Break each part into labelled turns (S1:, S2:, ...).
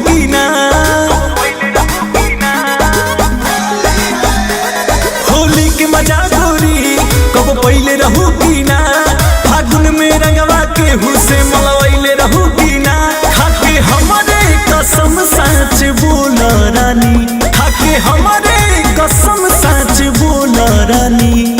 S1: की ना, होली के मजा गोरी कब पहले रहू की ना, फागुन में रंगवा के हुसे मलवैले रहू की ना, खाके हमारे कसम सच बोल रानी, खाके हमारे कसम सच बोल रानी।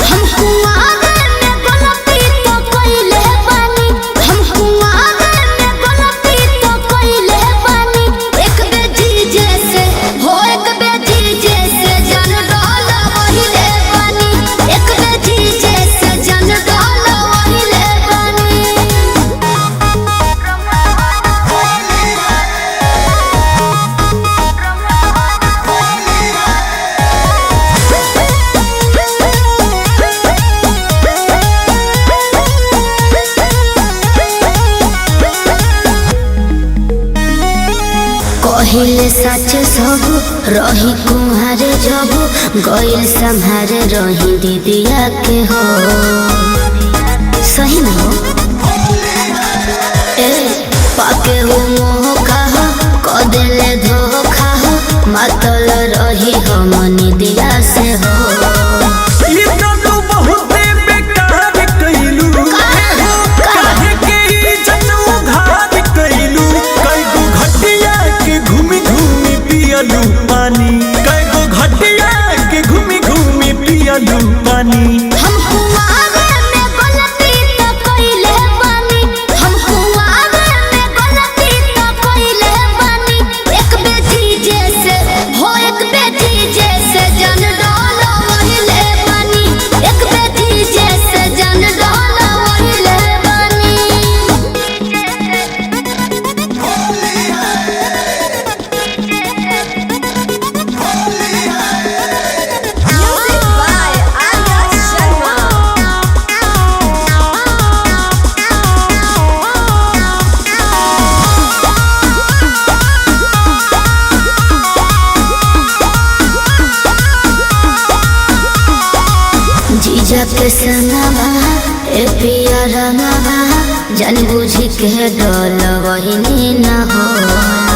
S2: पहिले सच सब रही कुम्हारे जब गइल संहारे रही दीदिया के हो सही में हो पाके हो मोह कहा कदेले धोखा हो मतल रही हम निदिया से हो
S1: पानी कई गो घटिया के घूमी घूमी पियलू पानी।
S2: हम कुआरे में गलती तो कइले बानी, हम कुआरे में गलती तो कइले बानी, एक बेटी जैसे हो एक बेटी जैसे जन डालो वहिले बानी, एक बेटी जैसे जन डालो वहिले बानी। जीजा के सनवा ए पिया रंगवा जन बुझी के डोल वही न हो।